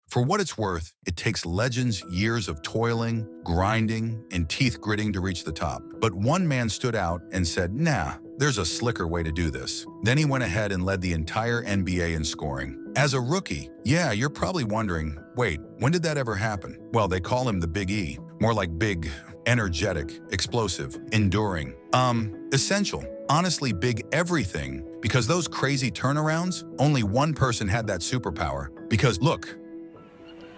For what it's worth, it takes legends years of toiling, grinding, and teeth gritting to reach the top. But one man stood out and said, nah, there's a slicker way to do this. Then he went ahead and led the entire NBA in scoring. As a rookie, yeah, you're probably wondering, wait, when did that ever happen? Well, they call him the Big E, more like big, energetic, explosive, enduring. Essential. Honestly, big everything, because those crazy turnarounds, only one person had that superpower. Because look,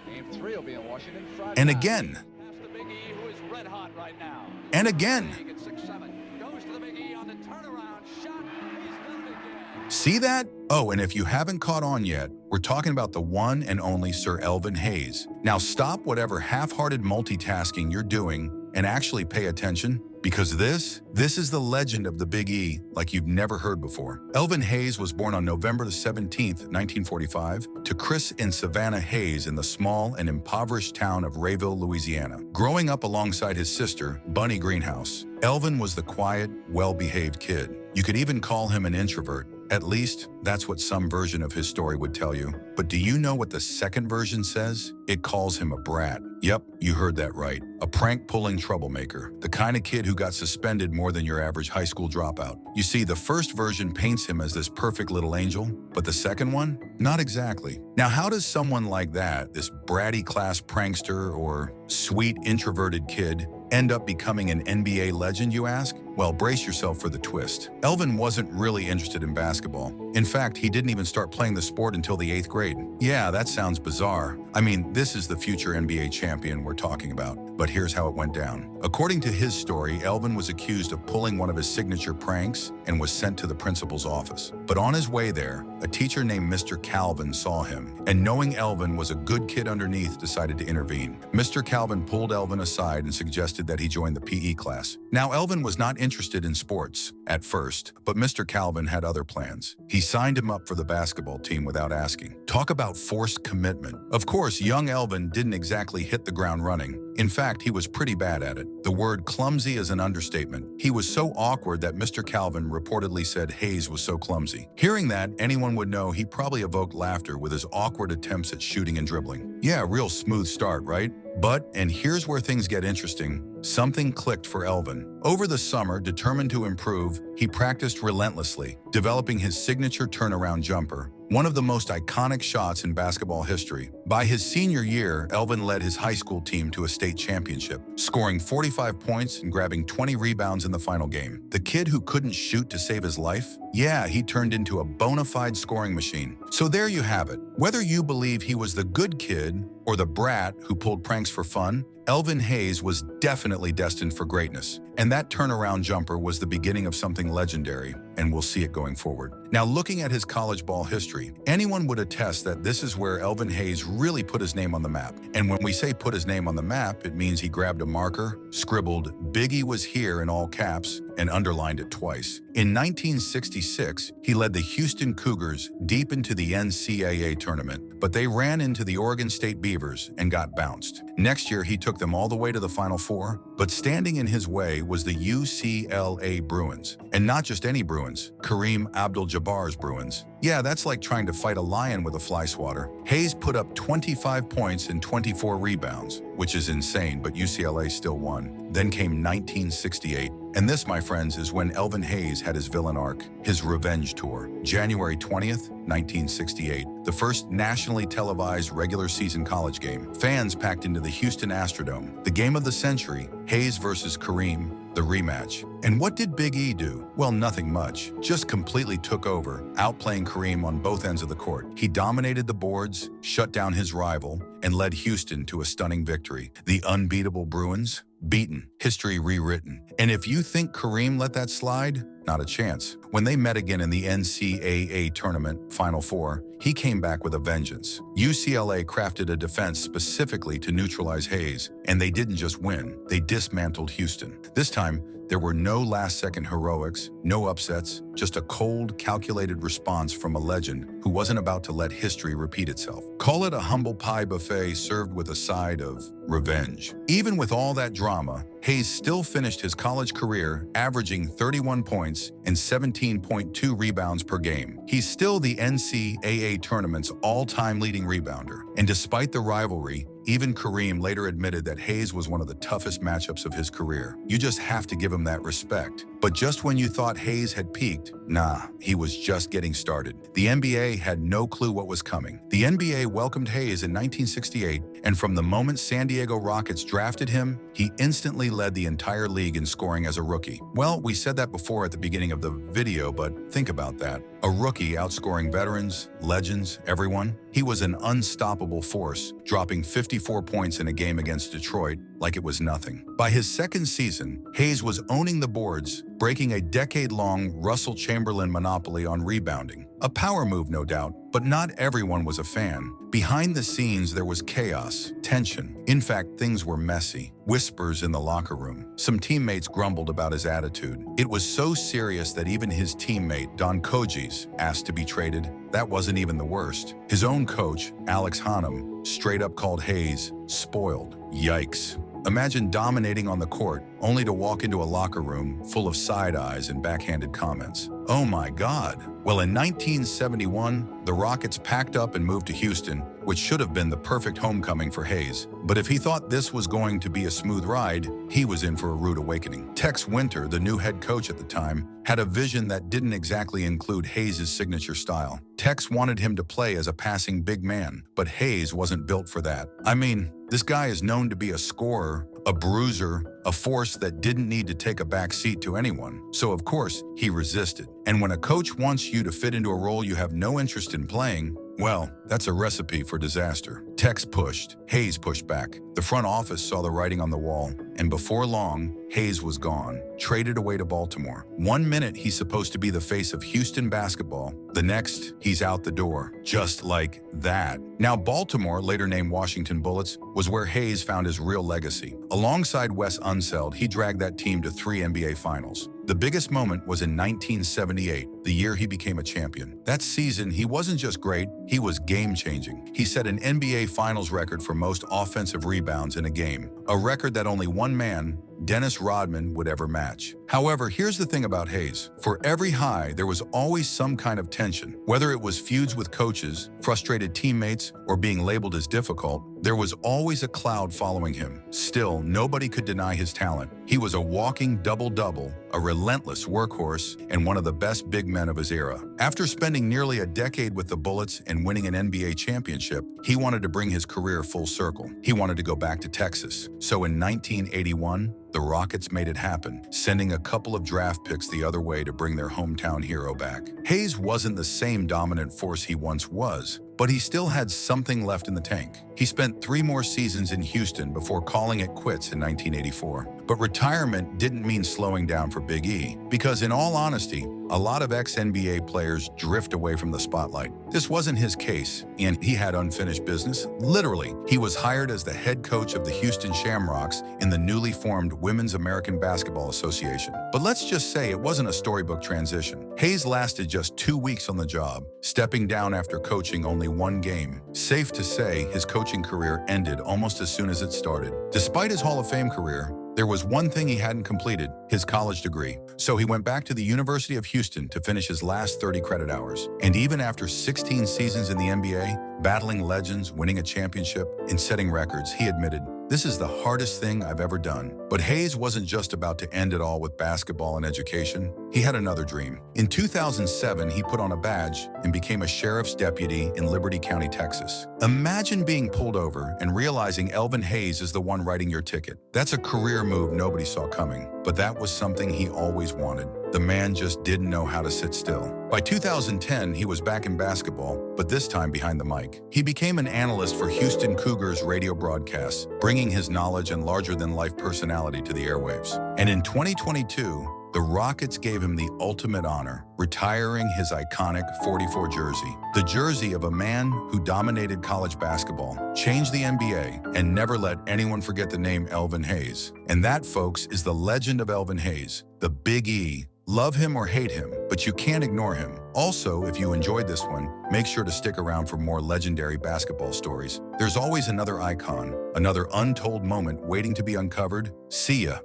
Game 3 will be in Washington Friday. and again, Pass the Big E, who is red hot right now. and again. At 6-7. Goes to the Big E on the turnaround shot. He's done it again. See that? Oh, and if you haven't caught on yet, we're talking about the one and only Sir Elvin Hayes. Now stop whatever half-hearted multitasking you're doing and actually pay attention, because this is the legend of the Big E like you've never heard before. Elvin Hayes was born on November the 17th, 1945, to Chris and Savannah Hayes in the small and impoverished town of Rayville, Louisiana. Growing up alongside his sister, Bunny Greenhouse, Elvin was the quiet, well-behaved kid. You could even call him an introvert. At least, that's what some version of his story would tell you. But do you know what the second version says? It calls him a brat. Yep, you heard that right. A prank-pulling troublemaker. The kind of kid who got suspended more than your average high school dropout. You see, the first version paints him as this perfect little angel, but the second one? Not exactly. Now, how does someone like that, this bratty class prankster or sweet introverted kid, end up becoming an NBA legend, you ask? Well, brace yourself for the twist. Elvin wasn't really interested in basketball. In fact, he didn't even start playing the sport until the 8th grade. Yeah, that sounds bizarre. I mean, this is the future NBA champion we're talking about. But here's how it went down. According to his story, Elvin was accused of pulling one of his signature pranks and was sent to the principal's office. But on his way there, a teacher named Mr. Calvin saw him, and knowing Elvin was a good kid underneath, decided to intervene. Mr. Calvin pulled Elvin aside and suggested that he join the PE class. Now, Elvin was not interested in sports at first, but Mr. Calvin had other plans. He signed him up for the basketball team without asking. Talk about forced commitment. Of course, young Elvin didn't exactly hit the ground running. In fact, he was pretty bad at it. The word clumsy is an understatement. He was so awkward that Mr. Calvin reportedly said Hayes was so clumsy. Hearing that, anyone would know he probably evoked laughter with his awkward attempts at shooting and dribbling. Yeah, real smooth start, right? But, and here's where things get interesting, something clicked for Elvin. Over the summer, determined to improve, he practiced relentlessly, developing his signature turnaround jumper, one of the most iconic shots in basketball history. By his senior year, Elvin led his high school team to a state championship, scoring 45 points and grabbing 20 rebounds in the final game. The kid who couldn't shoot to save his life? Yeah, he turned into a bona fide scoring machine. So there you have it. Whether you believe he was the good kid or the brat who pulled pranks for fun, Elvin Hayes was definitely destined for greatness. And that turnaround jumper was the beginning of something legendary, and we'll see it going forward. Now, looking at his college ball history, anyone would attest that this is where Elvin Hayes really put his name on the map. And when we say put his name on the map, it means he grabbed a marker, scribbled "Biggie was here" in all caps, and underlined it twice. In 1966, he led the Houston Cougars deep into the NCAA tournament, but they ran into the Oregon State Beavers and got bounced. Next year, he took them all the way to the Final Four, but standing in his way was the UCLA Bruins. And not just any Bruins, Kareem Abdul-Jabbar's Bruins. Yeah, that's like trying to fight a lion with a fly swatter. Hayes put up 25 points and 24 rebounds, which is insane, but UCLA still won. Then came 1968. And this, my friends, is when Elvin Hayes had his villain arc, his revenge tour. January 20th, 1968, the first nationally televised regular season college game. Fans packed into the Houston Astrodome. The game of the century, Hayes versus Kareem, the rematch. And what did Big E do? Well, nothing much. Just completely took over, outplaying Kareem on both ends of the court. He dominated the boards, shut down his rival, and led Houston to a stunning victory. The unbeatable Bruins, beaten, history rewritten. And if you think Kareem let that slide, not a chance. When they met again in the NCAA tournament, Final Four, he came back with a vengeance. UCLA crafted a defense specifically to neutralize Hayes, and they didn't just win, they dismantled Houston. This time, there were no last-second heroics, no upsets, just a cold, calculated response from a legend who wasn't about to let history repeat itself. Call it a humble pie buffet served with a side of revenge. Even with all that drama, Hayes still finished his college career averaging 31 points points and 17.2 rebounds per game. He's still the NCAA tournament's all-time leading rebounder. And despite the rivalry, even Kareem later admitted that Hayes was one of the toughest matchups of his career. You just have to give him that respect. But just when you thought Hayes had peaked, nah, he was just getting started. The NBA had no clue what was coming. The NBA welcomed Hayes in 1968, and from the moment San Diego Rockets drafted him, he instantly led the entire league in scoring as a rookie. Well, we said that before at the beginning of the video, but think about that. A rookie outscoring veterans, legends, everyone. He was an unstoppable force, dropping 54 points in a game against Detroit like it was nothing. By his second season, Hayes was owning the boards, breaking a decade-long Russell Chamberlain monopoly on rebounding. A power move, no doubt, but not everyone was a fan. Behind the scenes, there was chaos, tension. In fact, things were messy. Whispers in the locker room. Some teammates grumbled about his attitude. It was so serious that even his teammate, Don Kojis, asked to be traded. That wasn't even the worst. His own coach, Alex Hannum, straight up called Hayes spoiled. Yikes. Imagine dominating on the court, only to walk into a locker room full of side eyes and backhanded comments. Oh my God. Well, in 1971, the Rockets packed up and moved to Houston, which should have been the perfect homecoming for Hayes. But if he thought this was going to be a smooth ride, he was in for a rude awakening. Tex Winter, the new head coach at the time, had a vision that didn't exactly include Hayes' signature style. Tex wanted him to play as a passing big man, but Hayes wasn't built for that. I mean, this guy is known to be a scorer, a bruiser, a force that didn't need to take a back seat to anyone. So of course, he resisted. And when a coach wants you to fit into a role you have no interest in playing, well, that's a recipe for disaster. Tex pushed, Hayes pushed back. The front office saw the writing on the wall, and before long, Hayes was gone, traded away to Baltimore. 1 minute, he's supposed to be the face of Houston basketball. The next, he's out the door, just like that. Now, Baltimore, later named Washington Bullets, was where Hayes found his real legacy. Alongside Wes Unseld, he dragged that team to 3 NBA Finals. The biggest moment was in 1978, the year he became a champion. That season, he wasn't just great, he was game-changing. He set an NBA Finals record for most offensive rebounds in a game, a record that only one man, Dennis Rodman, would ever match. However, here's the thing about Hayes. For every high, there was always some kind of tension. Whether it was feuds with coaches, frustrated teammates, or being labeled as difficult, there was always a cloud following him. Still, nobody could deny his talent. He was a walking double-double, a relentless workhorse, and one of the best big men of his era. After spending nearly a decade with the Bullets and winning an NBA championship, he wanted to bring his career full circle. He wanted to go back to Texas. So in 1981, the Rockets made it happen, sending a couple of draft picks the other way to bring their hometown hero back. Hayes wasn't the same dominant force he once was, but he still had something left in the tank. He spent 3 more seasons in Houston before calling it quits in 1984. But retirement didn't mean slowing down for Big E, because in all honesty, a lot of ex-NBA players drift away from the spotlight. This wasn't his case, and he had unfinished business. Literally, he was hired as the head coach of the Houston Shamrocks in the newly formed Women's American Basketball Association. But let's just say it wasn't a storybook transition. Hayes lasted just 2 weeks on the job, stepping down after coaching only 1 game. Safe to say, his coaching career ended almost as soon as it started. Despite his Hall of Fame career, there was one thing he hadn't completed, his college degree. So he went back to the University of Houston to finish his last 30 credit hours. And even after 16 seasons in the NBA, battling legends, winning a championship, and setting records, he admitted, "This is the hardest thing I've ever done." But Hayes wasn't just about to end it all with basketball and education. He had another dream. In 2007, he put on a badge and became a sheriff's deputy in Liberty County, Texas. Imagine being pulled over and realizing Elvin Hayes is the one writing your ticket. That's a career move nobody saw coming, but that was something he always wanted. The man just didn't know how to sit still. By 2010, he was back in basketball, but this time behind the mic. He became an analyst for Houston Cougars radio broadcasts, bringing his knowledge and larger-than-life personality to the airwaves. And in 2022, the Rockets gave him the ultimate honor, retiring his iconic 44 jersey. The jersey of a man who dominated college basketball, changed the NBA, and never let anyone forget the name Elvin Hayes. And that, folks, is the legend of Elvin Hayes, the Big E. Love him or hate him, but you can't ignore him. Also, if you enjoyed this one, make sure to stick around for more legendary basketball stories. There's always another icon, another untold moment waiting to be uncovered. See ya.